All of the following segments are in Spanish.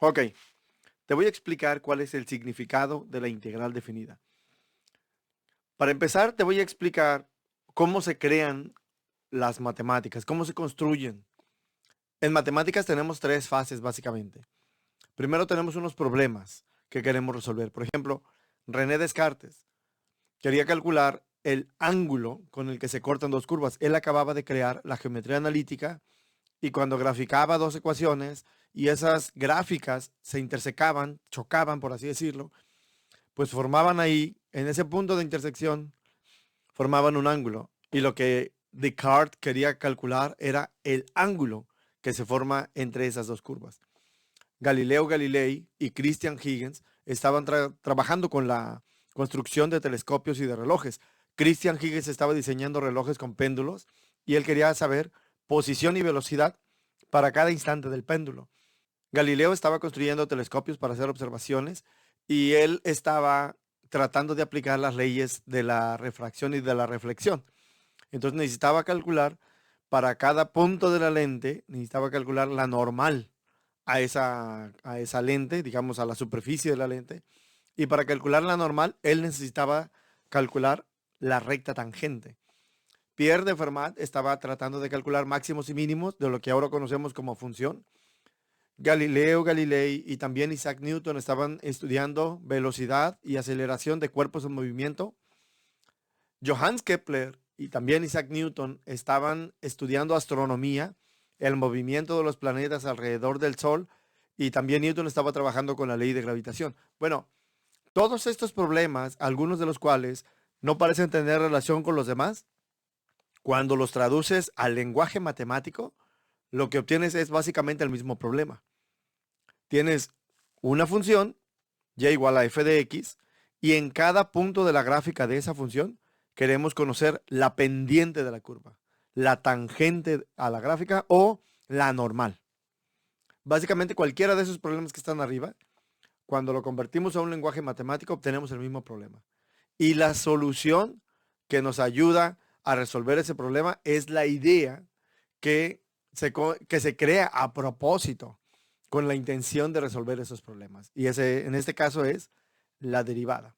Ok, te voy a explicar cuál es el significado de la integral definida. Para empezar, te voy a explicar cómo se crean las matemáticas, cómo se construyen. En matemáticas tenemos tres fases básicamente. Primero tenemos unos problemas que queremos resolver. Por ejemplo, René Descartes quería calcular el ángulo con el que se cortan dos curvas. Él acababa de crear la geometría analítica y cuando graficaba dos ecuaciones y esas gráficas se intersecaban, chocaban, por así decirlo, pues formaban ahí, en ese punto de intersección, formaban un ángulo. Y lo que Descartes quería calcular era el ángulo que se forma entre esas dos curvas. Galileo Galilei y Christian Huygens estaban trabajando con la construcción de telescopios y de relojes. Christian Huygens estaba diseñando relojes con péndulos y él quería saber posición y velocidad para cada instante del péndulo. Galileo estaba construyendo telescopios para hacer observaciones y él estaba tratando de aplicar las leyes de la refracción y de la reflexión. Entonces necesitaba calcular para cada punto de la lente, necesitaba calcular la normal a esa lente, digamos a la superficie de la lente. Y para calcular la normal, él necesitaba calcular la recta tangente. Pierre de Fermat estaba tratando de calcular máximos y mínimos de lo que ahora conocemos como función. Galileo Galilei y también Isaac Newton estaban estudiando velocidad y aceleración de cuerpos en movimiento. Johannes Kepler y también Isaac Newton estaban estudiando astronomía, el movimiento de los planetas alrededor del Sol, y también Newton estaba trabajando con la ley de gravitación. Bueno, todos estos problemas, algunos de los cuales no parecen tener relación con los demás, cuando los traduces al lenguaje matemático, lo que obtienes es básicamente el mismo problema. Tienes una función, y igual a f de x, y en cada punto de la gráfica de esa función queremos conocer la pendiente de la curva, la tangente a la gráfica o la normal. Básicamente cualquiera de esos problemas que están arriba, cuando lo convertimos a un lenguaje matemático, obtenemos el mismo problema. Y la solución que nos ayuda a resolver ese problema es la idea que se crea a propósito con la intención de resolver esos problemas. Y en este caso es la derivada.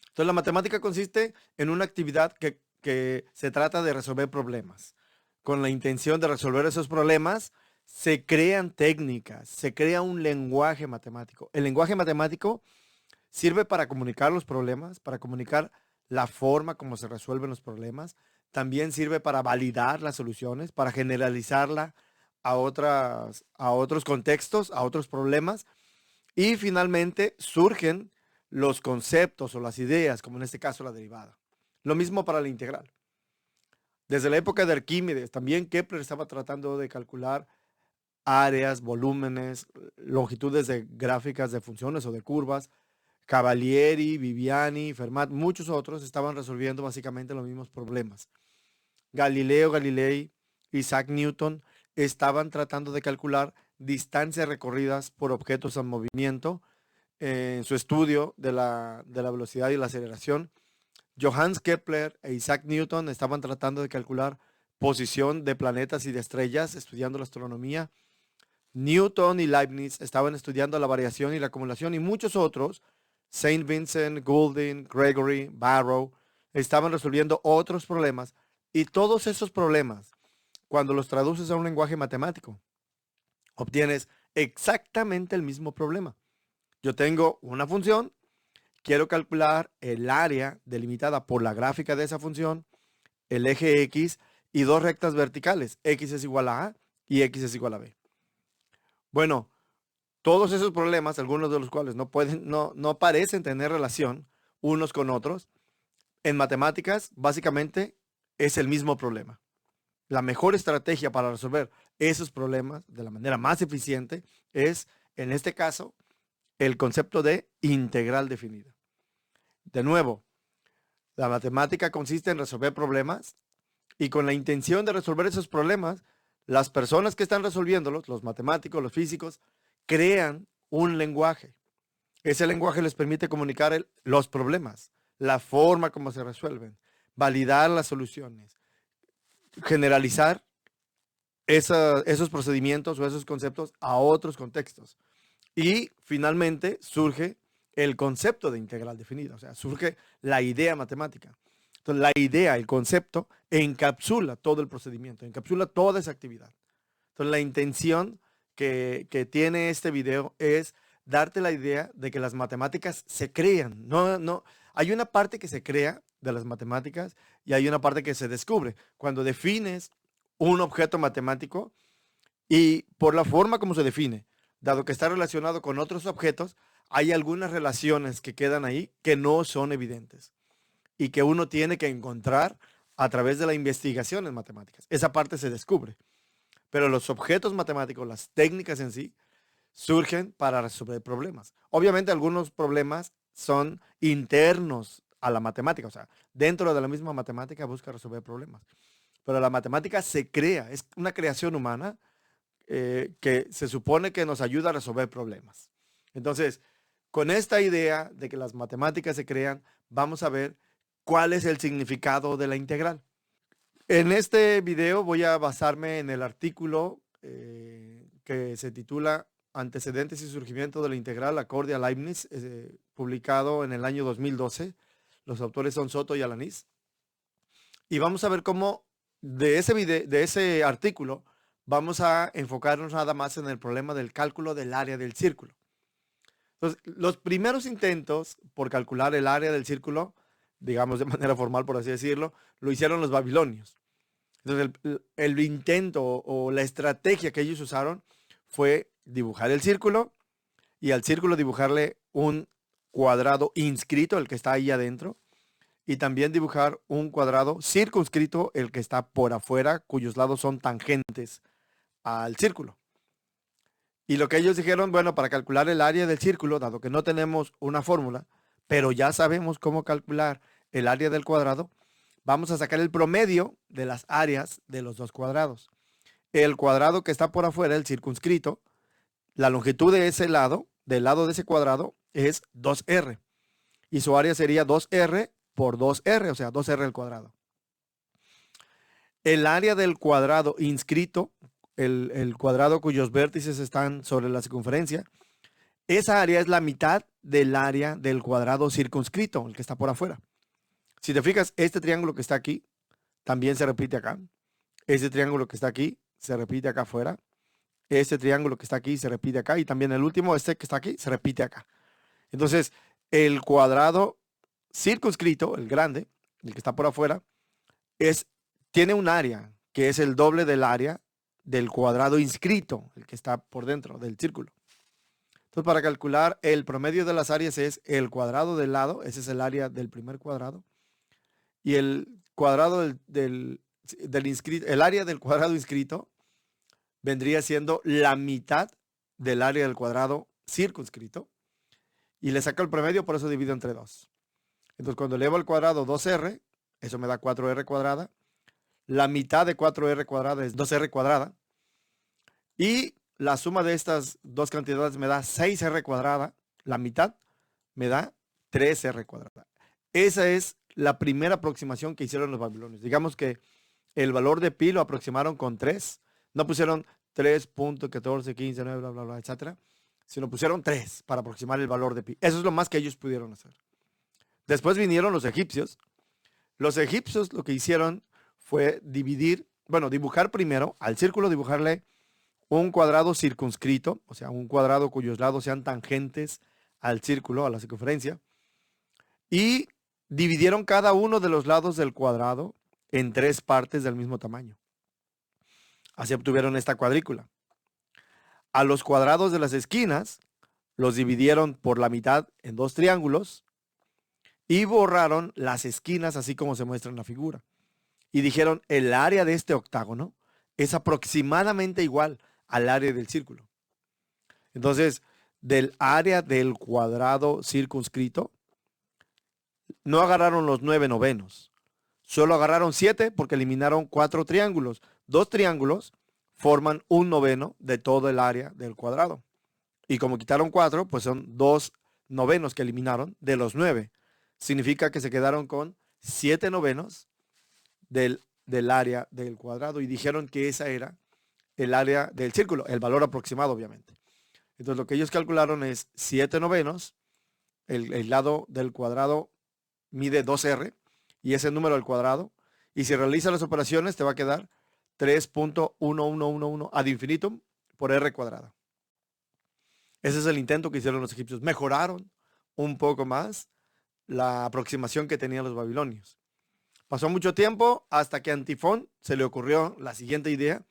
Entonces, la matemática consiste en una actividad que se trata de resolver problemas. Con la intención de resolver esos problemas, se crean técnicas, se crea un lenguaje matemático. El lenguaje matemático sirve para comunicar los problemas, para comunicar la forma como se resuelven los problemas. También sirve para validar las soluciones, para generalizarla a otros contextos, a otros problemas. Y finalmente surgen los conceptos o las ideas, como en este caso la derivada. Lo mismo para la integral. Desde la época de Arquímedes, también Kepler estaba tratando de calcular áreas, volúmenes, longitudes de gráficas de funciones o de curvas. Cavalieri, Viviani, Fermat, muchos otros estaban resolviendo básicamente los mismos problemas. Galileo Galilei, Isaac Newton estaban tratando de calcular distancias recorridas por objetos en movimiento en su estudio de la velocidad y la aceleración. Johannes Kepler e Isaac Newton estaban tratando de calcular posición de planetas y de estrellas, estudiando la astronomía. Newton y Leibniz estaban estudiando la variación y la acumulación y muchos otros, Saint Vincent, Goulding, Gregory, Barrow, estaban resolviendo otros problemas y todos esos problemas, cuando los traduces a un lenguaje matemático, obtienes exactamente el mismo problema. Yo tengo una función, quiero calcular el área delimitada por la gráfica de esa función, el eje X y dos rectas verticales, X es igual a y X es igual a B. Bueno, todos esos problemas, algunos de los cuales no parecen tener relación unos con otros, en matemáticas básicamente es el mismo problema. La mejor estrategia para resolver esos problemas de la manera más eficiente es, en este caso, el concepto de integral definida. De nuevo, la matemática consiste en resolver problemas y con la intención de resolver esos problemas, las personas que están resolviéndolos, los matemáticos, los físicos, crean un lenguaje. Ese lenguaje les permite comunicar los problemas, la forma como se resuelven, validar las soluciones, generalizar esos procedimientos o esos conceptos a otros contextos. Y finalmente surge el concepto de integral definida, o sea, surge la idea matemática. Entonces, la idea, el concepto, encapsula todo el procedimiento, encapsula toda esa actividad. Entonces, la intención que tiene este video es darte la idea de que las matemáticas se crean. No, hay una parte que se crea de las matemáticas y hay una parte que se descubre. Cuando defines un objeto matemático y por la forma como se define, dado que está relacionado con otros objetos, hay algunas relaciones que quedan ahí que no son evidentes y que uno tiene que encontrar a través de la investigación en matemáticas. Esa parte se descubre. Pero los objetos matemáticos, las técnicas en sí, surgen para resolver problemas. Obviamente algunos problemas son internos a la matemática, o sea, dentro de la misma matemática busca resolver problemas. Pero la matemática se crea, es una creación humana que se supone que nos ayuda a resolver problemas. Entonces, con esta idea de que las matemáticas se crean, vamos a ver cuál es el significado de la integral. En este video voy a basarme en el artículo que se titula Antecedentes y surgimiento de la integral acorde a Leibniz, publicado en el año 2012. Los autores son Soto y Alanís. Y vamos a ver cómo de ese artículo vamos a enfocarnos nada más en el problema del cálculo del área del círculo. Entonces, los primeros intentos por calcular el área del círculo, digamos de manera formal por así decirlo, lo hicieron los babilonios. Entonces, el intento o la estrategia que ellos usaron fue dibujar el círculo y al círculo dibujarle un cuadrado inscrito, el que está ahí adentro, y también dibujar un cuadrado circunscrito, el que está por afuera, cuyos lados son tangentes al círculo. Y lo que ellos dijeron, bueno, para calcular el área del círculo, dado que no tenemos una fórmula, pero ya sabemos cómo calcular el área del cuadrado, vamos a sacar el promedio de las áreas de los dos cuadrados. El cuadrado que está por afuera, el circunscrito, la longitud de ese lado, del lado de ese cuadrado, es 2R. Y su área sería 2R por 2R, o sea, 2R al cuadrado. El área del cuadrado inscrito, el cuadrado cuyos vértices están sobre la circunferencia, esa área es la mitad del área del cuadrado circunscrito, el que está por afuera. Si te fijas, este triángulo que está aquí también se repite acá. Este triángulo que está aquí se repite acá afuera. Este triángulo que está aquí se repite acá. Y también el último, este que está aquí, se repite acá. Entonces, el cuadrado circunscrito, el grande, el que está por afuera, tiene un área que es el doble del área del cuadrado inscrito, el que está por dentro del círculo. Entonces, para calcular el promedio de las áreas es el cuadrado del lado, ese es el área del primer cuadrado, y el cuadrado el área del cuadrado inscrito vendría siendo la mitad del área del cuadrado circunscrito, y le saco el promedio, por eso divido entre 2. Entonces, cuando elevo al cuadrado 2R, eso me da 4R cuadrada. La mitad de 4R cuadrada es 2R cuadrada. Y la suma de estas dos cantidades me da 6R cuadrada. La mitad me da 3R cuadrada. Esa es la primera aproximación que hicieron los babilonios. Digamos que el valor de pi lo aproximaron con 3. No pusieron 3.1415, 9, bla, bla, bla, etcétera, sino pusieron 3 para aproximar el valor de pi. Eso es lo más que ellos pudieron hacer. Después vinieron los egipcios. Los egipcios lo que hicieron fue dibujar primero, al círculo dibujarle un cuadrado circunscrito, o sea, un cuadrado cuyos lados sean tangentes al círculo, a la circunferencia, y dividieron cada uno de los lados del cuadrado en 3 partes del mismo tamaño. Así obtuvieron esta cuadrícula. A los cuadrados de las esquinas los dividieron por la mitad en 2 triángulos y borraron las esquinas así como se muestra en la figura. Y dijeron, el área de este octágono es aproximadamente igual al área del círculo. Entonces, del área del cuadrado circunscrito, no agarraron los 9 novenos. Solo agarraron 7 porque eliminaron 4 triángulos. 2 triángulos forman un noveno de todo el área del cuadrado. Y como quitaron 4, pues son 2 novenos que eliminaron de los 9. Significa que se quedaron con 7 novenos del área del cuadrado y dijeron que esa era el área del círculo, el valor aproximado obviamente. Entonces lo que ellos calcularon es 7/9, el lado del cuadrado mide 2R y ese número al cuadrado. Y si realizas las operaciones te va a quedar 3.1111 ad infinitum por R cuadrada. Ese es el intento que hicieron los egipcios. Mejoraron un poco más la aproximación que tenían los babilonios. Pasó mucho tiempo hasta que a Antifón se le ocurrió la siguiente idea.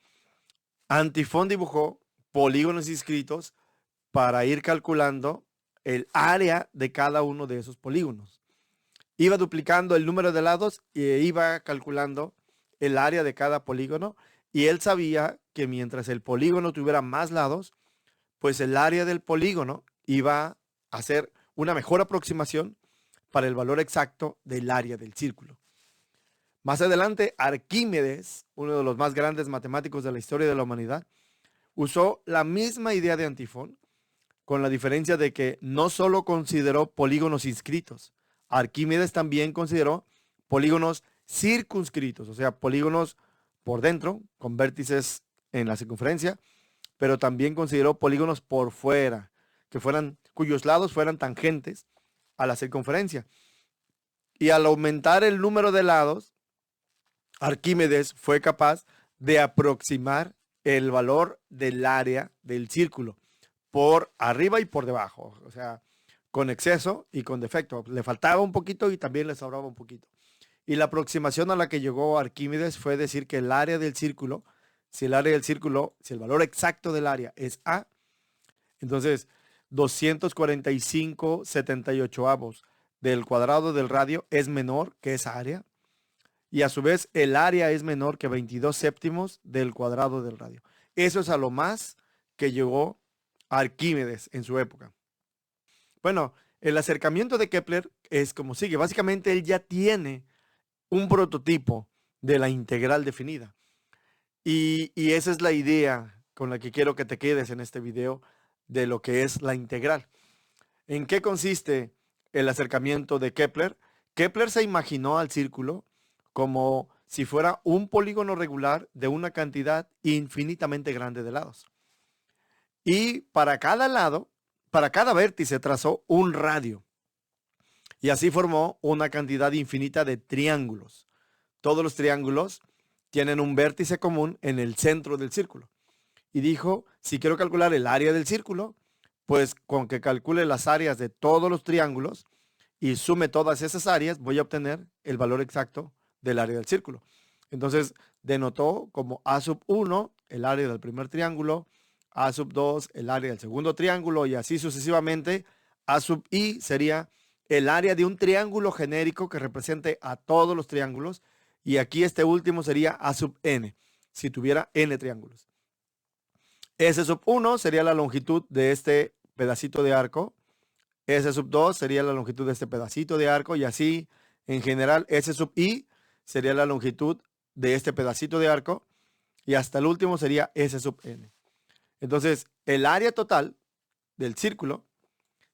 Antifón dibujó polígonos inscritos para ir calculando el área de cada uno de esos polígonos. Iba duplicando el número de lados e iba calculando el área de cada polígono, y él sabía que mientras el polígono tuviera más lados, pues el área del polígono iba a hacer una mejor aproximación para el valor exacto del área del círculo. Más adelante, Arquímedes, uno de los más grandes matemáticos de la historia de la humanidad, usó la misma idea de Antifón, con la diferencia de que no solo consideró polígonos inscritos, Arquímedes también consideró polígonos circunscritos, o sea, polígonos por dentro, con vértices en la circunferencia, pero también consideró polígonos por fuera, cuyos lados fueran tangentes a la circunferencia. Y al aumentar el número de lados, Arquímedes fue capaz de aproximar el valor del área del círculo por arriba y por debajo, o sea, con exceso y con defecto. Le faltaba un poquito y también le sobraba un poquito. Y la aproximación a la que llegó Arquímedes fue decir que el área del círculo, si el valor exacto del área es A, entonces 245/78 del cuadrado del radio es menor que esa área. Y a su vez el área es menor que 22 séptimos del cuadrado del radio. Eso es a lo más que llegó Arquímedes en su época. Bueno, el acercamiento de Kepler es como sigue. Básicamente él ya tiene un prototipo de la integral definida. Y esa es la idea con la que quiero que te quedes en este video de lo que es la integral. ¿En qué consiste el acercamiento de Kepler? Kepler se imaginó al círculo como si fuera un polígono regular de una cantidad infinitamente grande de lados. Y para cada vértice trazó un radio. Y así formó una cantidad infinita de triángulos. Todos los triángulos tienen un vértice común en el centro del círculo. Y dijo, si quiero calcular el área del círculo, pues con que calcule las áreas de todos los triángulos y sume todas esas áreas, voy a obtener el valor exacto del área del círculo. Entonces denotó como A1 el área del primer triángulo, A2 el área del segundo triángulo, y así sucesivamente. I sería el área de un triángulo genérico que represente a todos los triángulos, y aquí este último sería A(n), si tuviera n triángulos. S1 sería la longitud de este pedacito de arco, S2 sería la longitud de este pedacito de arco, y así en general SI sería la longitud de este pedacito de arco, y hasta el último sería S(n). Entonces el área total del círculo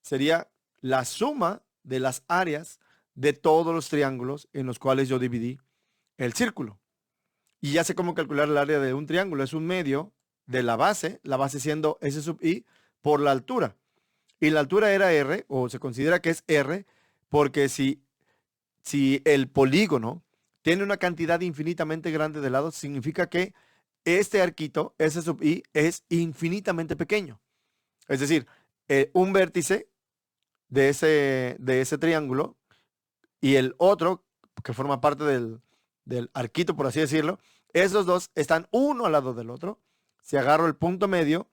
sería la suma de las áreas de todos los triángulos en los cuales yo dividí el círculo. Y ya sé cómo calcular el área de un triángulo. Es un medio de la base siendo SI por la altura. Y la altura era R, o se considera que es R, porque si el polígono tiene una cantidad infinitamente grande de lados, significa que este arquito, SI, es infinitamente pequeño. Es decir, un vértice de ese triángulo y el otro, que forma parte del arquito, por así decirlo, esos dos están uno al lado del otro. Si agarro el punto medio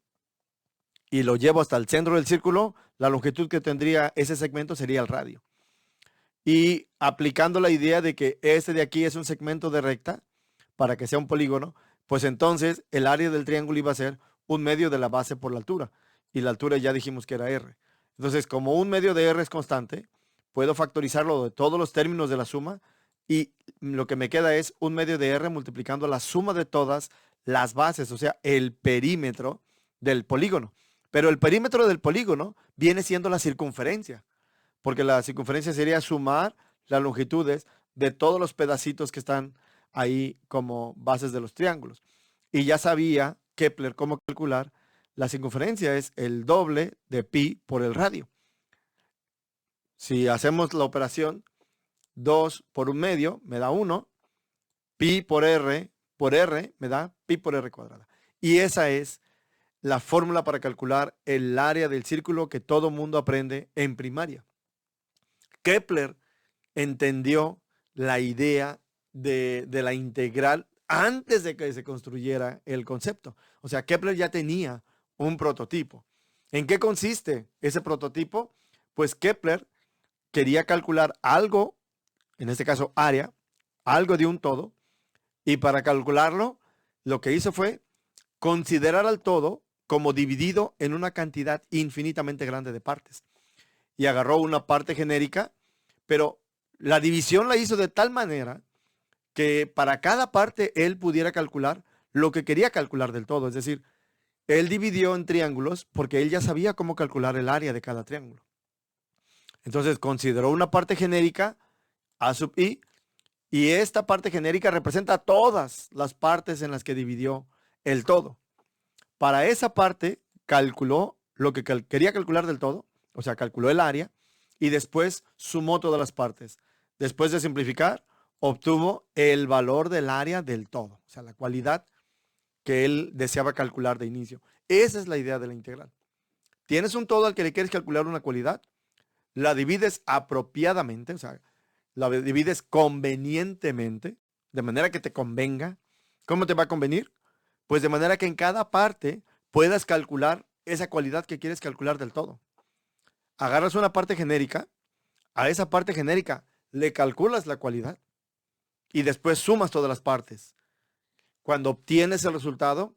y lo llevo hasta el centro del círculo, la longitud que tendría ese segmento sería el radio. Y aplicando la idea de que este de aquí es un segmento de recta, para que sea un polígono, pues entonces el área del triángulo iba a ser un medio de la base por la altura. Y la altura ya dijimos que era R. Entonces, como un medio de R es constante, puedo factorizarlo de todos los términos de la suma, y lo que me queda es un medio de R multiplicando la suma de todas las bases, o sea, el perímetro del polígono. Pero el perímetro del polígono viene siendo la circunferencia, porque la circunferencia sería sumar las longitudes de todos los pedacitos que están ahí como bases de los triángulos. Y ya sabía Kepler cómo calcular La circunferencia es el doble de pi por el radio. Si hacemos la operación 2 por 1/2 me da 1, pi por r me da pi por r cuadrada. Y esa es la fórmula para calcular el área del círculo que todo mundo aprende en primaria. Kepler entendió la idea de la integral antes de que se construyera el concepto. O sea, Kepler ya tenía un prototipo. ¿En qué consiste ese prototipo? Pues Kepler quería calcular algo, en este caso área, algo de un todo, y para calcularlo, lo que hizo fue considerar al todo como dividido en una cantidad infinitamente grande de partes. Y agarró una parte genérica, pero la división la hizo de tal manera que para cada parte él pudiera calcular lo que quería calcular del todo. Es decir, él dividió en triángulos porque él ya sabía cómo calcular el área de cada triángulo. Entonces consideró una parte genérica, A sub i, y esta parte genérica representa todas las partes en las que dividió el todo. Para esa parte calculó lo que quería calcular del todo, o sea, calculó el área, y después sumó todas las partes. Después de simplificar, obtuvo el valor del área del todo, o sea, la cualidad que él deseaba calcular de inicio. Esa es la idea de la integral. Tienes un todo al que le quieres calcular una cualidad, la divides apropiadamente, o sea, la divides convenientemente, de manera que te convenga. ¿Cómo te va a convenir? Pues de manera que en cada parte puedas calcular esa cualidad que quieres calcular del todo. Agarras una parte genérica, a esa parte genérica le calculas la cualidad y después sumas todas las partes. Cuando obtienes el resultado,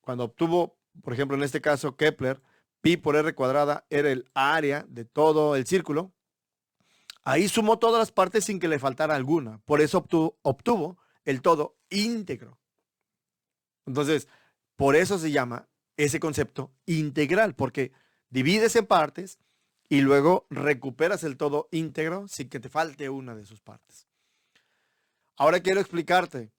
cuando obtuvo, por ejemplo, en este caso Kepler, pi por r cuadrada era el área de todo el círculo, ahí sumó todas las partes sin que le faltara alguna. Por eso obtuvo el todo íntegro. Entonces, por eso se llama ese concepto integral, porque divides en partes y luego recuperas el todo íntegro sin que te falte una de sus partes. Ahora quiero explicarte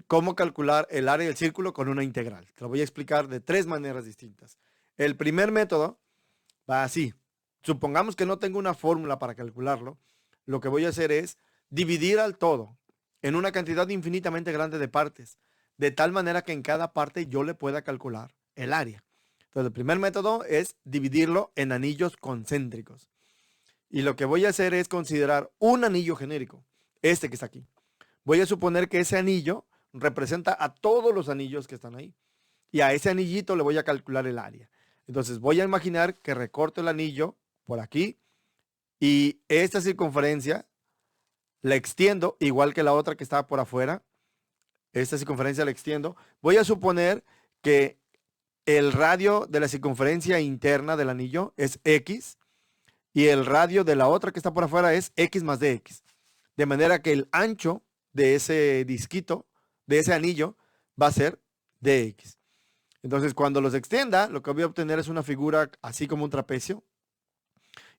cómo calcular el área del círculo con una integral. Te lo voy a explicar de 3 maneras distintas. El primer método va así. Supongamos que no tengo una fórmula para calcularlo. Lo que voy a hacer es dividir al todo en una cantidad infinitamente grande de partes, de tal manera que en cada parte yo le pueda calcular el área. Entonces, el primer método es dividirlo en anillos concéntricos. Y lo que voy a hacer es considerar un anillo genérico, este que está aquí. Voy a suponer que ese anillo representa a todos los anillos que están ahí. Y a ese anillito le voy a calcular el área. Entonces voy a imaginar que recorto el anillo por aquí y esta circunferencia la extiendo igual que la otra que estaba por afuera. Esta circunferencia la extiendo. Voy a suponer que el radio de la circunferencia interna del anillo es X y el radio de la otra que está por afuera es X más DX. De manera que el ancho de ese disquito, de ese anillo, va a ser DX. Entonces, cuando los extienda, lo que voy a obtener es una figura así como un trapecio.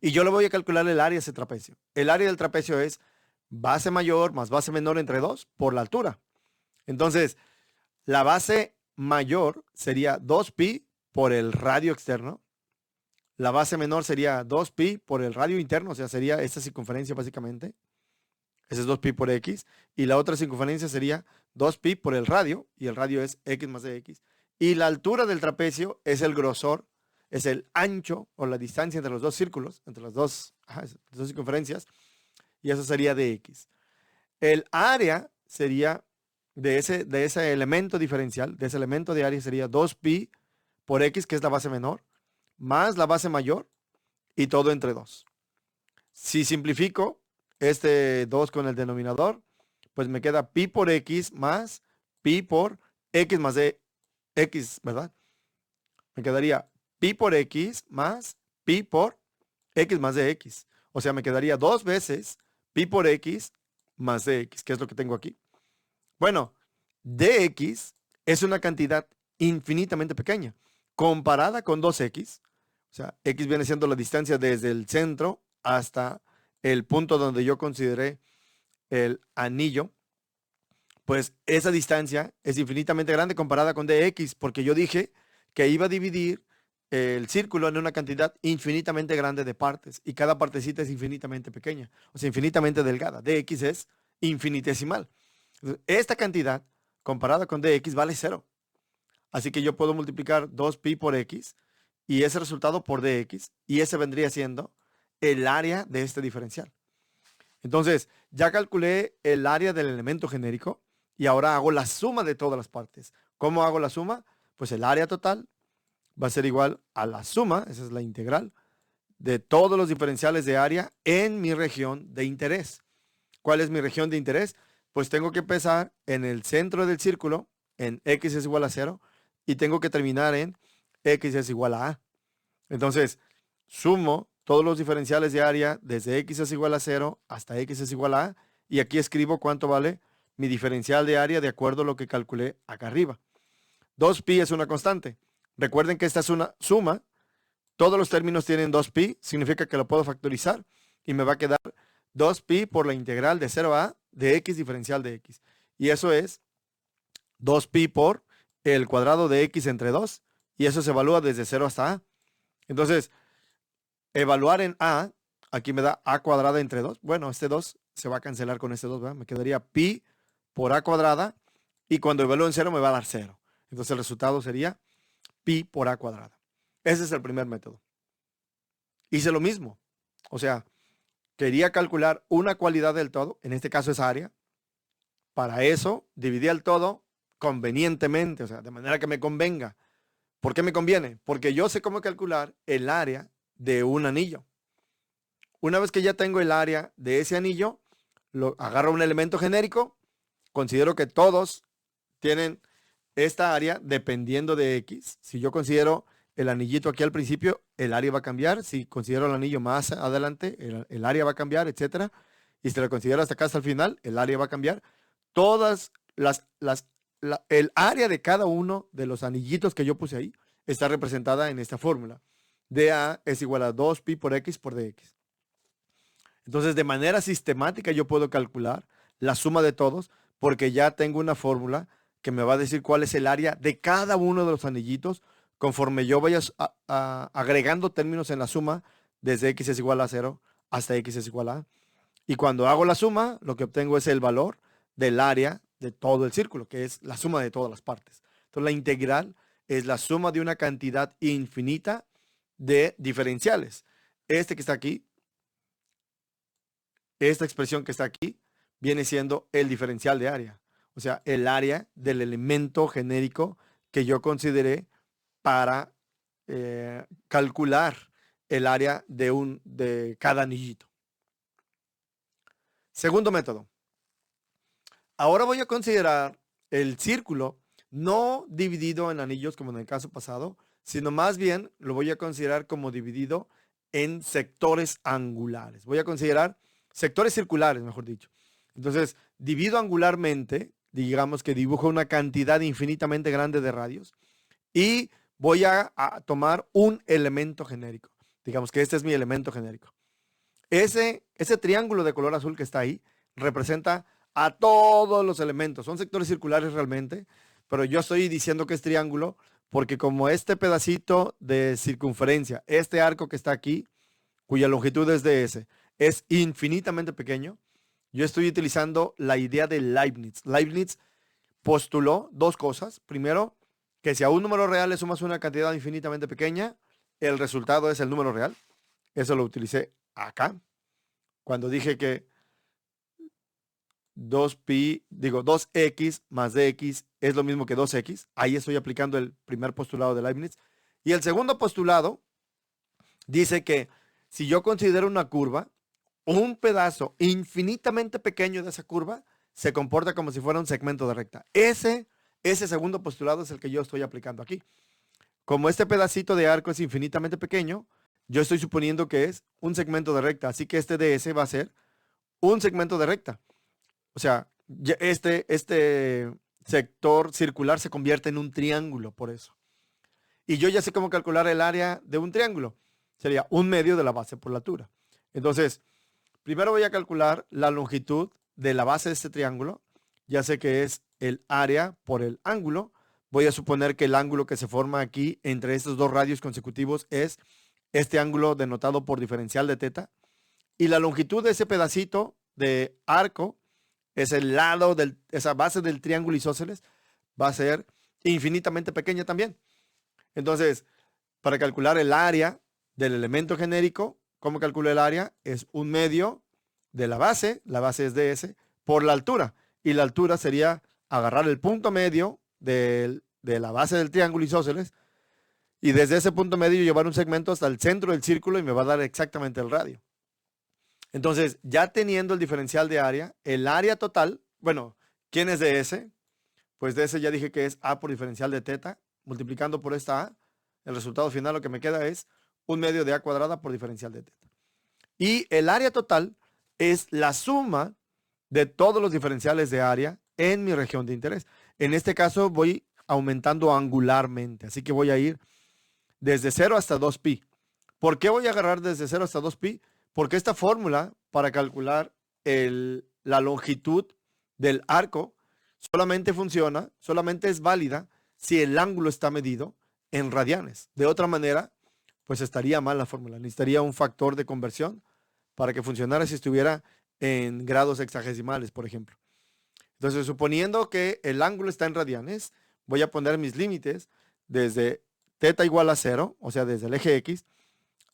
Y yo le voy a calcular el área de ese trapecio. El área del trapecio es base mayor más base menor entre 2 por la altura. Entonces, la base mayor sería 2pi por el radio externo. La base menor sería 2pi por el radio interno, o sea, sería esta circunferencia básicamente. Ese es 2pi por x. Y la otra circunferencia sería 2pi por el radio, y el radio es x más dx. Y la altura del trapecio es el grosor, es el ancho o la distancia entre los dos círculos, entre las dos circunferencias, y eso sería dx. El área sería de ese elemento diferencial, de ese elemento de área sería 2pi por x, que es la base menor, más la base mayor, y todo entre 2. Si simplifico este 2 con el denominador, pues me queda pi por x más pi por x más dx, ¿verdad? Me quedaría pi por x más pi por x más dx. O sea, me quedaría 2 veces pi por x más dx, que es lo que tengo aquí. Bueno, dx es una cantidad infinitamente pequeña, comparada con 2x. O sea, x viene siendo la distancia desde el centro hasta el punto donde yo consideré el anillo. Pues esa distancia es infinitamente grande comparada con dx, porque yo dije que iba a dividir el círculo en una cantidad infinitamente grande de partes y cada partecita es infinitamente pequeña, o sea, infinitamente delgada. Dx es infinitesimal. Entonces, esta cantidad comparada con dx vale 0. Así que yo puedo multiplicar 2pi por x y ese resultado por dx y ese vendría siendo el área de este diferencial. Entonces, ya calculé el área del elemento genérico y ahora hago la suma de todas las partes. ¿Cómo hago la suma? Pues el área total va a ser igual a la suma, esa es la integral, de todos los diferenciales de área en mi región de interés. ¿Cuál es mi región de interés? Pues tengo que empezar en el centro del círculo, en x es igual a 0, y tengo que terminar en x es igual a a. Entonces, sumo todos los diferenciales de área desde x es igual a 0 hasta x es igual a a, y aquí escribo cuánto vale mi diferencial de área de acuerdo a lo que calculé acá arriba. 2pi es una constante. Recuerden que esta es una suma. Todos los términos tienen 2pi, significa que lo puedo factorizar y me va a quedar 2pi por la integral de 0 a a de x diferencial de x. Y eso es 2pi por el cuadrado de x entre 2 y eso se evalúa desde 0 hasta a. Entonces, evaluar en a, aquí me da a cuadrada entre 2. Bueno, este 2 se va a cancelar con este 2, ¿verdad? Me quedaría pi por a cuadrada y cuando evalúo en 0 me va a dar 0. Entonces el resultado sería pi por a cuadrada. Ese es el primer método. Hice lo mismo. O sea, quería calcular una cualidad del todo, en este caso es área. Para eso dividí el todo convenientemente, o sea, de manera que me convenga. ¿Por qué me conviene? Porque yo sé cómo calcular el área de un anillo. Una vez que ya tengo el área de ese anillo, agarro un elemento genérico, considero que todos tienen esta área dependiendo de x. Si yo considero el anillito aquí al principio, el área va a cambiar. Si considero el anillo más adelante, el área va a cambiar, etcétera. Y si lo considero hasta acá, hasta el final, el área va a cambiar. Todas el área de cada uno de los anillitos que yo puse ahí está representada en esta fórmula. dA es igual a 2pi por x por dx. Entonces, de manera sistemática yo puedo calcular la suma de todos porque ya tengo una fórmula que me va a decir cuál es el área de cada uno de los anillitos conforme yo vaya agregando términos en la suma desde x es igual a 0 hasta x es igual a a. Y cuando hago la suma, lo que obtengo es el valor del área de todo el círculo, que es la suma de todas las partes. Entonces, la integral es la suma de una cantidad infinita de diferenciales. Este que está aquí, esta expresión que está aquí, viene siendo el diferencial de área. O sea, el área del elemento genérico que yo consideré para calcular el área de cada anillito. Segundo método. Ahora voy a considerar el círculo no dividido en anillos como en el caso pasado, sino más bien lo voy a considerar como dividido en sectores angulares. Voy a considerar sectores circulares, mejor dicho. Entonces, divido angularmente, digamos que dibujo una cantidad infinitamente grande de radios y voy a tomar un elemento genérico. Digamos que este es mi elemento genérico. Ese triángulo de color azul que está ahí representa a todos los elementos. Son sectores circulares realmente, pero yo estoy diciendo que es triángulo porque como este pedacito de circunferencia, este arco que está aquí, cuya longitud es ds, es infinitamente pequeño, yo estoy utilizando la idea de Leibniz. Leibniz postuló dos cosas. Primero, que si a un número real le sumas una cantidad infinitamente pequeña, el resultado es el número real. Eso lo utilicé acá, cuando dije que 2x más dx es lo mismo que 2x. Ahí estoy aplicando el primer postulado de Leibniz. Y el segundo postulado dice que si yo considero una curva, un pedazo infinitamente pequeño de esa curva se comporta como si fuera un segmento de recta. Ese segundo postulado es el que yo estoy aplicando aquí. Como este pedacito de arco es infinitamente pequeño, yo estoy suponiendo que es un segmento de recta. Así que este ds va a ser un segmento de recta. O sea, este sector circular se convierte en un triángulo por eso. Y yo ya sé cómo calcular el área de un triángulo. Sería 1/2 de la base por la altura. Entonces, primero voy a calcular la longitud de la base de este triángulo. Ya sé que es el área por el ángulo. voy a suponer que el ángulo que se forma aquí entre estos dos radios consecutivos es este ángulo denotado por diferencial de teta. Y la longitud de ese pedacito de arco es el lado de esa base del triángulo isósceles, va a ser infinitamente pequeña también. Entonces, para calcular el área del elemento genérico, ¿cómo calculo el área? Es 1/2 de la base es ds, por la altura. Y la altura sería agarrar el punto medio de la base del triángulo isósceles y desde ese punto medio llevar un segmento hasta el centro del círculo y me va a dar exactamente el radio. Entonces, ya teniendo el diferencial de área, el área total, bueno, ¿quién es ds? Pues ds ya dije que es a por diferencial de teta, multiplicando por esta a, el resultado final lo que me queda es 1/2 de a cuadrada por diferencial de teta. Y el área total es la suma de todos los diferenciales de área en mi región de interés. En este caso voy aumentando angularmente, así que voy a ir desde 0 hasta 2pi. ¿Por qué voy a agarrar desde 0 hasta 2pi? Porque esta fórmula para calcular la longitud del arco solamente funciona, solamente es válida si el ángulo está medido en radianes. De otra manera, pues estaría mal la fórmula. Necesitaría un factor de conversión para que funcionara si estuviera en grados hexagesimales, por ejemplo. Entonces, suponiendo que el ángulo está en radianes, voy a poner mis límites desde teta igual a 0, o sea, desde el eje X,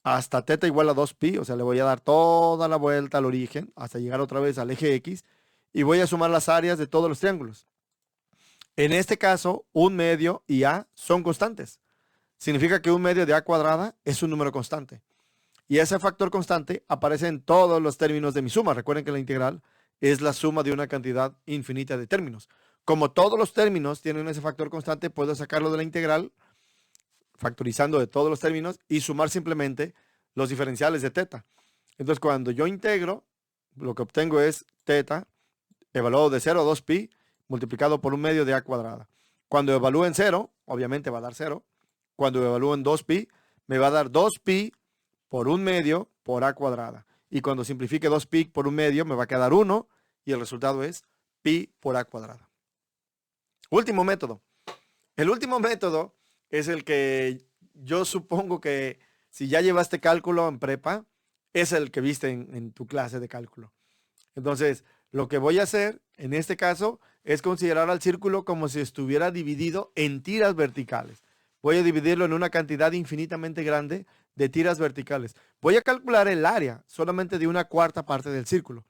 hasta teta igual a 2pi, o sea, le voy a dar toda la vuelta al origen hasta llegar otra vez al eje X y voy a sumar las áreas de todos los triángulos. En este caso, 1/2 y a son constantes. Significa que 1/2 de a cuadrada es un número constante. Y ese factor constante aparece en todos los términos de mi suma. Recuerden que la integral es la suma de una cantidad infinita de términos. Como todos los términos tienen ese factor constante, puedo sacarlo de la integral factorizando de todos los términos y sumar simplemente los diferenciales de teta. Entonces, cuando yo integro, lo que obtengo es teta evaluado de 0 a 2pi multiplicado por 1/2 de a cuadrada. Cuando evalúo en 0, obviamente va a dar 0. Cuando evalúo en 2pi, me va a dar 2pi por 1/2 por a cuadrada. Y cuando simplifique 2pi por 1/2, me va a quedar 1 y el resultado es pi por a cuadrada. Último método. El último método es el que yo supongo que si ya llevaste cálculo en prepa, es el que viste en tu clase de cálculo. Entonces, lo que voy a hacer en este caso es considerar al círculo como si estuviera dividido en tiras verticales. Voy a dividirlo en una cantidad infinitamente grande de tiras verticales. Voy a calcular el área solamente de una cuarta parte del círculo.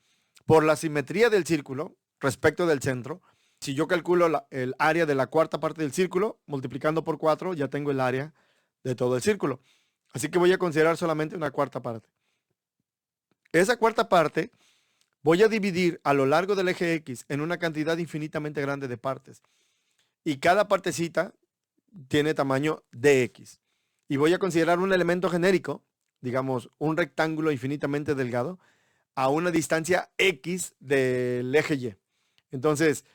Por la simetría del círculo respecto del centro, si yo calculo el área de la cuarta parte del círculo, multiplicando por 4, ya tengo el área de todo el círculo. Así que voy a considerar solamente una cuarta parte. Esa cuarta parte voy a dividir a lo largo del eje X en una cantidad infinitamente grande de partes. Y cada partecita tiene tamaño dx. Y voy a considerar un elemento genérico, digamos un rectángulo infinitamente delgado, a una distancia x del eje Y. Entonces,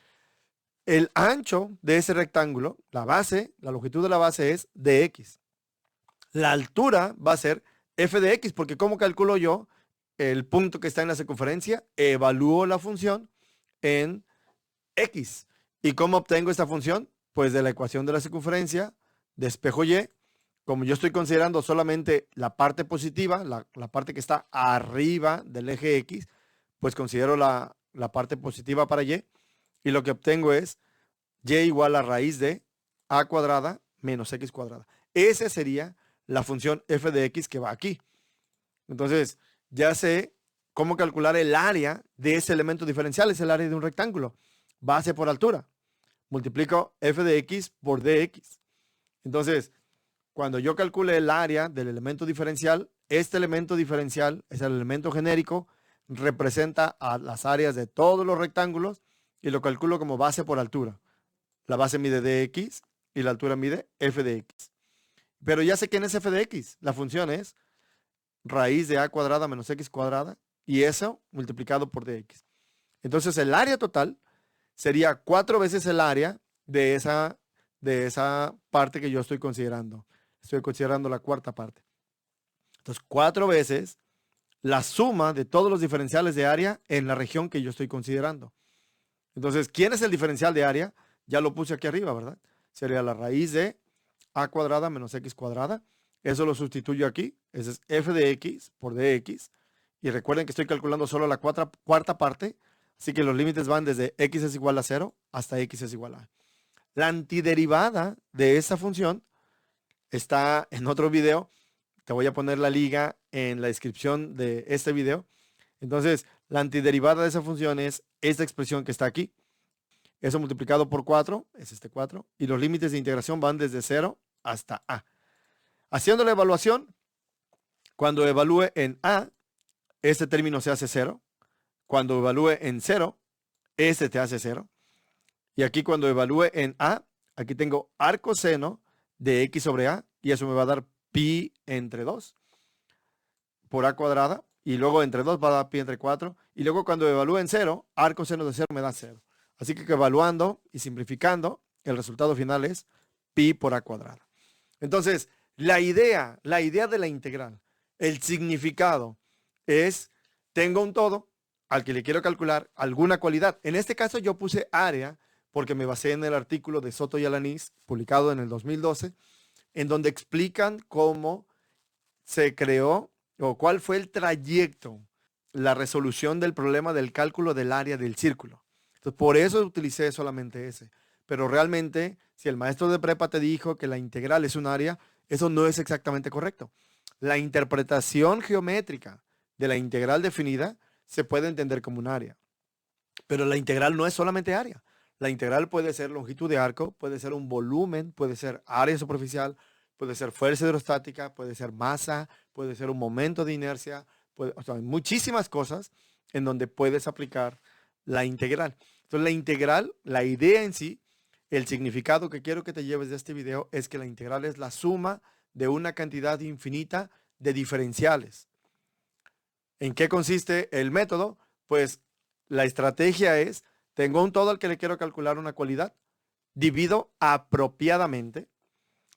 el ancho de ese rectángulo, la base, la longitud de la base es dx. La altura va a ser f de x, porque ¿cómo calculo yo el punto que está en la circunferencia? Evalúo la función en x. ¿Y cómo obtengo esta función? Pues de la ecuación de la circunferencia de espejo Y. Como yo estoy considerando solamente la parte positiva, la parte que está arriba del eje X, pues considero la parte positiva para Y. Y lo que obtengo es Y igual a raíz de a cuadrada menos x cuadrada. Esa sería la función f de x que va aquí. Entonces, ya sé cómo calcular el área de ese elemento diferencial. Es el área de un rectángulo. Base por altura. Multiplico f de x por dx. Entonces, cuando yo calcule el área del elemento diferencial, este elemento diferencial es el elemento genérico, representa a las áreas de todos los rectángulos y lo calculo como base por altura. La base mide dx y la altura mide f de x. Pero ya sé quién es f de x. La función es raíz de a cuadrada menos x cuadrada y eso multiplicado por dx. Entonces el área total sería 4 veces el área de esa parte que yo estoy considerando. Estoy considerando la cuarta parte. Entonces 4 veces la suma de todos los diferenciales de área en la región que yo estoy considerando. Entonces, ¿quién es el diferencial de área? Ya lo puse aquí arriba, ¿verdad? sería la raíz de a cuadrada menos x cuadrada. Eso lo sustituyo aquí. Ese es f de x por dx. Y recuerden que estoy calculando solo la cuarta parte. Así que los límites van desde x es igual a 0 hasta x es igual a. La antiderivada de esa función está en otro video. Te voy a poner la liga en la descripción de este video. Entonces, la antiderivada de esa función es esta expresión que está aquí. Eso multiplicado por 4, es este 4. Y los límites de integración van desde 0 hasta a. Haciendo la evaluación, cuando evalúe en a, este término se hace 0. Cuando evalúe en 0, este te hace 0. Y aquí cuando evalúe en a, aquí tengo arcoseno de x sobre a. Y eso me va a dar pi entre 2 por a cuadrada. Y luego entre 2 va a dar pi entre 4. Y luego cuando evalúe en 0, arcoseno de 0 me da 0. Así que evaluando y simplificando, el resultado final es pi por a cuadrada. Entonces, la idea de la integral, el significado es, tengo un todo al que le quiero calcular alguna cualidad. En este caso yo puse área porque me basé en el artículo de Soto y Alanís, publicado en el 2012, en donde explican cómo se creó o cuál fue el trayecto, la resolución del problema del cálculo del área del círculo. Entonces, por eso utilicé solamente ese. Pero realmente, si el maestro de prepa te dijo que la integral es un área, eso no es exactamente correcto. La interpretación geométrica de la integral definida se puede entender como un área. Pero la integral no es solamente área. La integral puede ser longitud de arco, puede ser un volumen, puede ser área superficial, puede ser fuerza hidrostática, puede ser masa, puede ser un momento de inercia, o sea, hay muchísimas cosas en donde puedes aplicar la integral. Entonces, la integral, la idea en sí, el significado que quiero que te lleves de este video es que la integral es la suma de una cantidad infinita de diferenciales. ¿En qué consiste el método? Pues la estrategia es, tengo un todo al que le quiero calcular una cualidad, divido apropiadamente,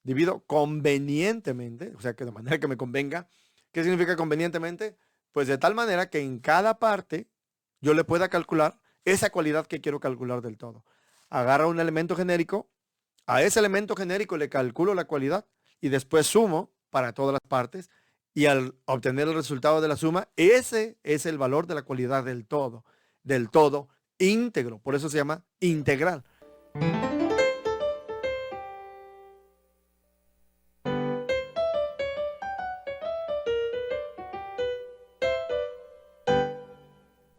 divido convenientemente, o sea, que de manera que me convenga. ¿Qué significa convenientemente? Pues de tal manera que en cada parte yo le pueda calcular esa cualidad que quiero calcular del todo. Agarro un elemento genérico, a ese elemento genérico le calculo la cualidad y después sumo para todas las partes y al obtener el resultado de la suma, ese es el valor de la cualidad del todo íntegro. Por eso se llama integral.